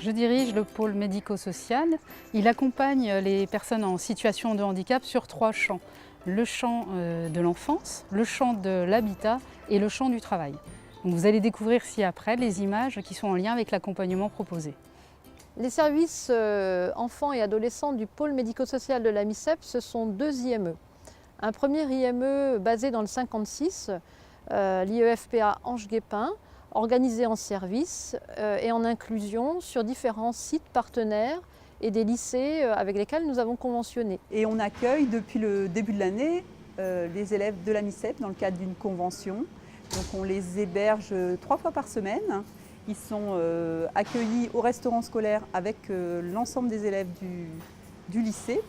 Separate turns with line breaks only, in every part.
Je dirige le pôle médico-social. Il accompagne les personnes en situation de handicap sur 3 champs. Le champ de l'enfance, le champ de l'habitat et le champ du travail. Donc vous allez découvrir ci-après les images qui sont en lien avec l'accompagnement proposé.
Les services enfants et adolescents du pôle médico-social de la MICEP, ce sont 2 IME. Un premier IME basé dans le 56, l'IEFPA Ange-Guépin, organisé en service et en inclusion sur différents sites partenaires et des lycées avec lesquels nous avons conventionné.
Et on accueille depuis le début de l'année les élèves de la MICEP dans le cadre d'une convention. Donc on les héberge 3 fois par semaine. Ils sont accueillis au restaurant scolaire avec l'ensemble des élèves du lycée.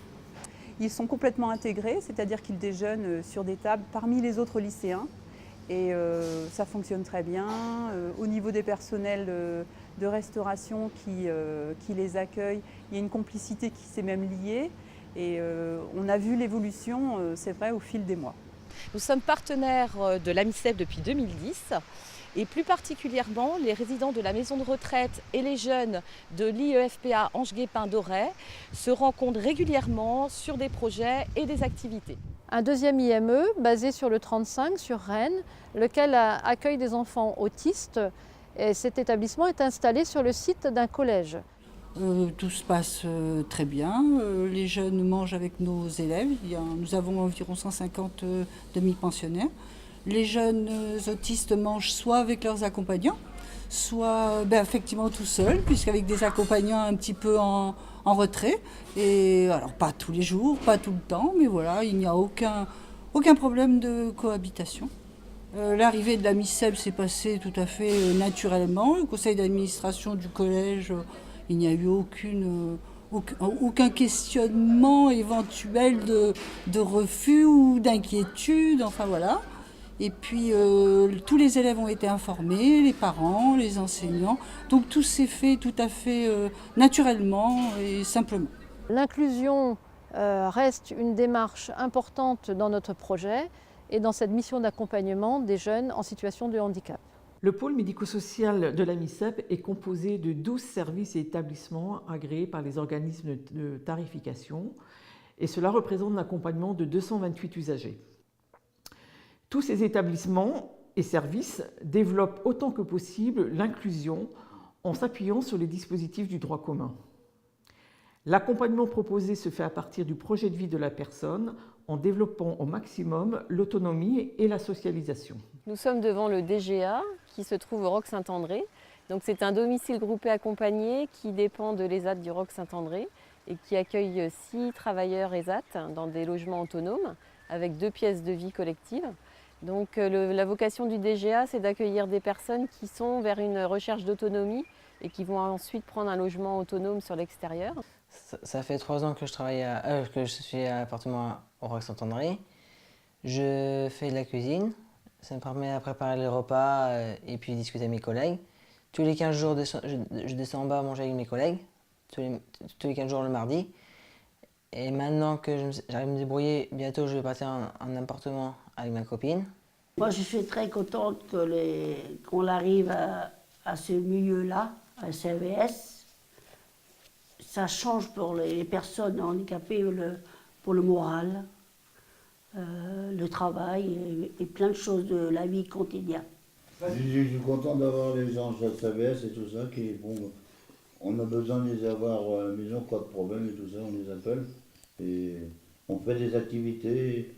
Ils sont complètement intégrés, c'est-à-dire qu'ils déjeunent sur des tables parmi les autres lycéens. Et ça fonctionne très bien. Au niveau des personnels de restauration qui les accueillent, il y a une complicité qui s'est même liée. Et on a vu l'évolution, c'est vrai, au fil des mois.
Nous sommes partenaires de la MICEP depuis 2010. Et plus particulièrement, les résidents de la maison de retraite et les jeunes de l'IEFPA Ange-Guépin d'Auray se rencontrent régulièrement sur des projets et des activités.
Un deuxième IME basé sur le 35 sur Rennes, lequel accueille des enfants autistes. Et cet établissement est installé sur le site d'un collège.
Tout se passe très bien. Les jeunes mangent avec nos élèves. Nous avons environ 150 demi-pensionnaires. Les jeunes autistes mangent soit avec leurs accompagnants, soit effectivement tout seuls, puisqu'avec des accompagnants un petit peu en retrait. Et alors pas tous les jours, pas tout le temps, mais voilà, il n'y a aucun problème de cohabitation. L'arrivée de la MICEP s'est passée tout à fait naturellement. Le conseil d'administration du collège, il n'y a eu aucun questionnement éventuel de refus ou d'inquiétude, enfin voilà. Et puis tous les élèves ont été informés, les parents, les enseignants. Donc tout s'est fait tout à fait naturellement et simplement.
L'inclusion reste une démarche importante dans notre projet et dans cette mission d'accompagnement des jeunes en situation de handicap.
Le pôle médico-social de la MICEP est composé de 12 services et établissements agréés par les organismes de tarification et cela représente un accompagnement de 228 usagers. Tous ces établissements et services développent autant que possible l'inclusion en s'appuyant sur les dispositifs du droit commun. L'accompagnement proposé se fait à partir du projet de vie de la personne en développant au maximum l'autonomie et la socialisation.
Nous sommes devant le DGA qui se trouve au Roc Saint-André. Donc c'est un domicile groupé accompagné qui dépend de l'ESAT du Roc Saint-André et qui accueille 6 travailleurs ESAT dans des logements autonomes avec 2 pièces de vie collectives. Donc la vocation du DGA, c'est d'accueillir des personnes qui sont vers une recherche d'autonomie et qui vont ensuite prendre un logement autonome sur l'extérieur.
Ça fait 3 ans que je suis à l'appartement au Roc Saint-André. Je fais de la cuisine, ça me permet de préparer les repas et puis discuter avec mes collègues. Tous les 15 jours, je descends en bas manger avec mes collègues, tous les 15 jours le mardi. Et maintenant que j'arrive à me débrouiller, bientôt je vais partir en appartement avec ma copine.
Moi je suis très contente qu'on arrive à ce milieu-là, à CVS. Ça change pour les personnes handicapées pour le moral, le travail et plein de choses de la vie quotidienne.
Je suis content d'avoir les gens de CVS et tout ça on a besoin de les avoir à la maison, pas de problème et tout ça, on les appelle. Et on fait des activités,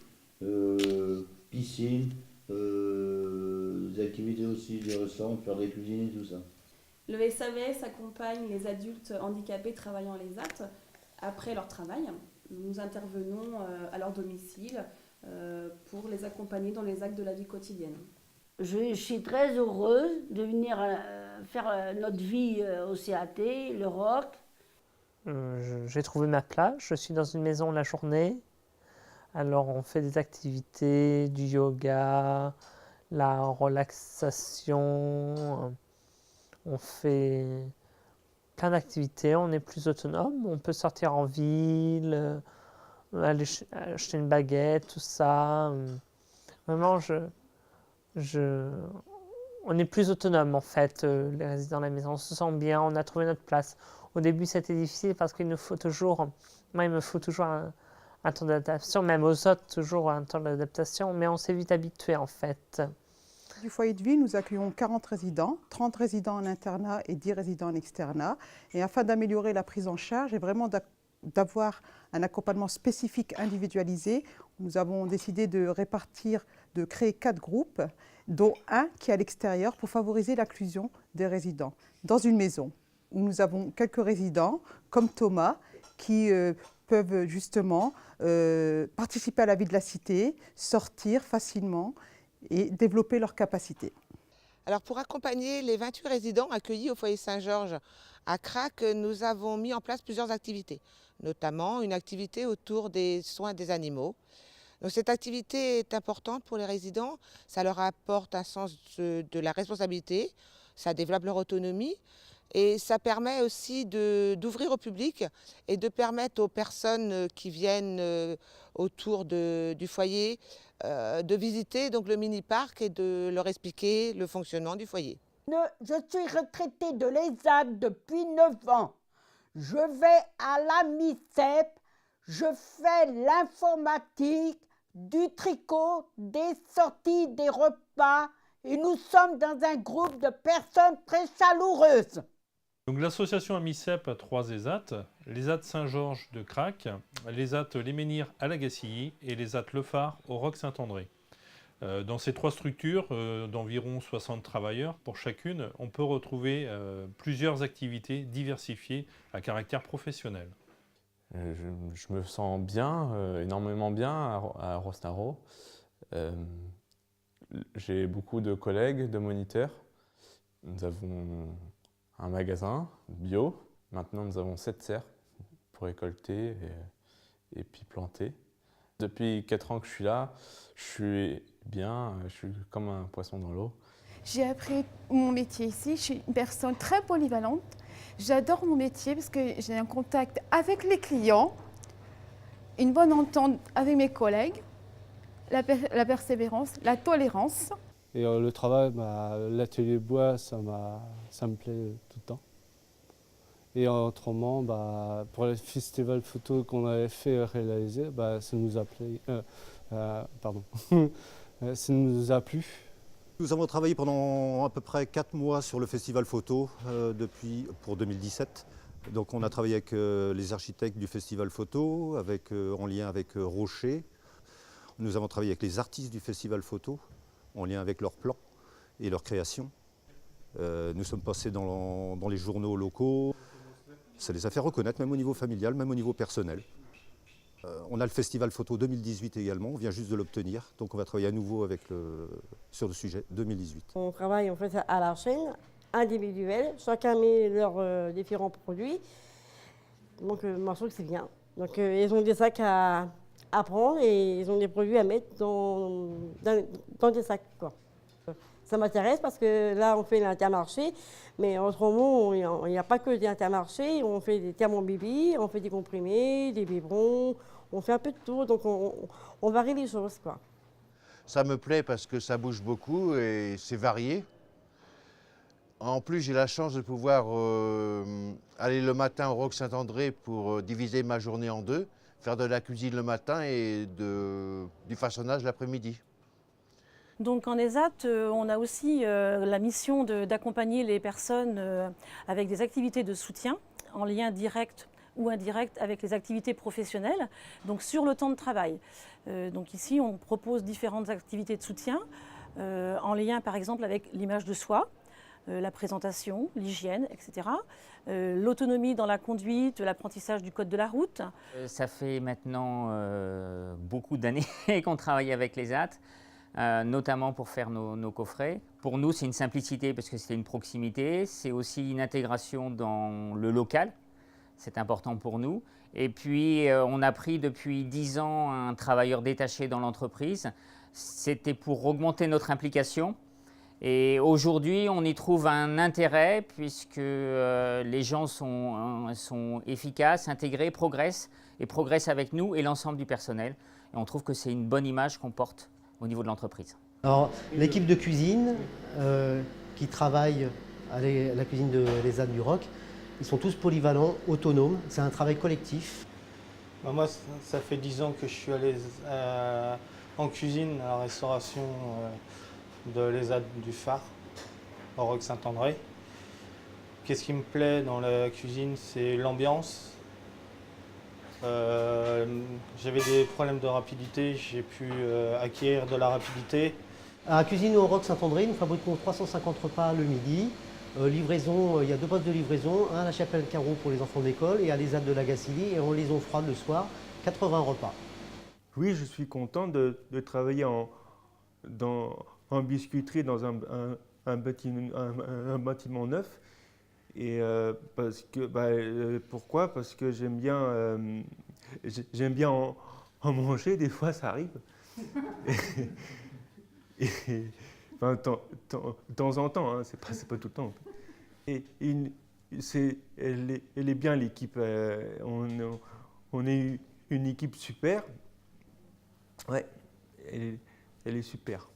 piscine, des activités aussi de restaurant, faire des cuisines et tout ça.
Le SAVS accompagne les adultes handicapés travaillant à l'ESAT après leur travail. Nous intervenons à leur domicile pour les accompagner dans les actes de la vie quotidienne.
Je suis très heureuse de venir faire notre vie au CAT, le Roc.
J'ai trouvé ma place, je suis dans une maison la journée. Alors on fait des activités, du yoga, la relaxation, on fait plein d'activités, on est plus autonome, on peut sortir en ville, aller acheter une baguette, tout ça. Vraiment, On est plus autonome en fait, les résidents de la maison. On se sent bien, on a trouvé notre place. Au début, c'était difficile parce qu'il me faut toujours un temps d'adaptation, même aux autres, toujours un temps d'adaptation, mais on s'est vite habitué en fait.
Du foyer de vie, nous accueillons 40 résidents, 30 résidents en internat et 10 résidents en externat. Et afin d'améliorer la prise en charge et vraiment d'avoir un accompagnement spécifique individualisé, nous avons décidé de créer 4 groupes, dont un qui est à l'extérieur pour favoriser l'inclusion des résidents dans une maison où nous avons quelques résidents comme Thomas qui peuvent justement participer à la vie de la cité, sortir facilement et développer leurs capacités.
Alors pour accompagner les 28 résidents accueillis au foyer Saint-Georges à Crac, nous avons mis en place plusieurs activités, notamment une activité autour des soins des animaux. Donc cette activité est importante pour les résidents, ça leur apporte un sens de la responsabilité, ça développe leur autonomie et ça permet aussi d'ouvrir au public et de permettre aux personnes qui viennent autour du foyer de visiter donc le mini-parc et de leur expliquer le fonctionnement du foyer.
Je suis retraitée de l'ESAT depuis 9 ans. Je vais à la MICEP, je fais l'informatique, du tricot, des sorties, des repas et nous sommes dans un groupe de personnes très chaleureuses.
Donc l'association AMICEP a 3 ESAT, l'ESAT Saint-Georges de Crac, l'ESAT Les Menhirs à la Gacilly et l'ESAT Le Phare au Roc-Saint-André. Dans ces 3 structures d'environ 60 travailleurs pour chacune, on peut retrouver plusieurs activités diversifiées à caractère professionnel.
Je me sens bien, énormément bien à Rosnaro. J'ai beaucoup de collègues, de moniteurs. Nous avons un magasin bio. Maintenant, nous avons 7 serres pour récolter et puis planter. Depuis 4 ans que je suis là, je suis bien, je suis comme un poisson dans l'eau.
J'ai appris mon métier ici, je suis une personne très polyvalente. J'adore mon métier parce que j'ai un contact avec les clients, une bonne entente avec mes collègues, la persévérance, la tolérance.
Et le travail, l'atelier bois, ça me plaît tout le temps. Et autrement, pour le festival photo qu'on avait fait réaliser, ça nous a plu. Ça nous a plu.
Nous avons travaillé pendant à peu près 4 mois sur le festival photo pour 2017. Donc on a travaillé avec les architectes du festival photo, en lien avec Rocher. Nous avons travaillé avec les artistes du festival photo, en lien avec leurs plans et leurs créations. Nous sommes passés dans les journaux locaux. Ça les a fait reconnaître, même au niveau familial, même au niveau personnel. On a le festival photo 2018 également, on vient juste de l'obtenir. Donc on va travailler à nouveau sur le sujet 2018.
On travaille en fait à la chaîne, individuelle. Chacun met leurs différents produits. Donc moi je trouve que c'est bien. Donc ils ont des sacs à prendre et ils ont des produits à mettre dans des sacs, quoi. Ça m'intéresse parce que là, on fait l'Intermarché, mais autrement, il n'y a pas que des Intermarchés. On fait des thermobibis, on fait des comprimés, des biberons, on fait un peu de tout, donc on varie les choses, quoi.
Ça me plaît parce que ça bouge beaucoup et c'est varié. En plus, j'ai la chance de pouvoir aller le matin au Roc-Saint-André pour diviser ma journée en 2, faire de la cuisine le matin et du façonnage l'après-midi.
Donc en ESAT, on a aussi la mission d'accompagner les personnes avec des activités de soutien en lien direct ou indirect avec les activités professionnelles, donc sur le temps de travail. Donc ici, on propose différentes activités de soutien en lien par exemple avec l'image de soi, la présentation, l'hygiène, etc. L'autonomie dans la conduite, l'apprentissage du code de la route.
Ça fait maintenant beaucoup d'années qu'on travaille avec l'ESAT. Notamment pour faire nos coffrets. Pour nous, c'est une simplicité parce que c'est une proximité, c'est aussi une intégration dans le local, c'est important pour nous. Et puis, on a pris depuis 10 ans un travailleur détaché dans l'entreprise. C'était pour augmenter notre implication. Et aujourd'hui, on y trouve un intérêt puisque les gens sont efficaces, intégrés, progressent avec nous et l'ensemble du personnel. Et on trouve que c'est une bonne image qu'on porte au niveau de l'entreprise.
Alors l'équipe de cuisine,
qui travaillent à la cuisine de l'ESAT du Roc. Ils sont tous polyvalents, autonomes, c'est un travail collectif.
Moi, ça fait 10 ans que je suis allé en cuisine à la restauration de l'ESAT du Phare, au Roc Saint-André. Qu'est-ce qui me plaît dans la cuisine, c'est l'ambiance. J'avais des problèmes de rapidité, j'ai pu acquérir de la rapidité.
À la cuisine au Roc Saint-André, nous fabriquons 350 repas le midi. Livraison, il y a 2 postes de livraison, un à la Chapelle Carreau pour les enfants de l'école et à l'ESAT de la Gacilly, et en liaison froide le soir, 80 repas.
Oui, je suis content de travailler en biscuiterie dans un bâtiment neuf. Et pourquoi? Parce que j'aime bien en manger, des fois ça arrive. Enfin, de temps en temps, hein, c'est pas tout le temps. Et elle est bien l'équipe. On est une équipe super. Ouais, elle est super.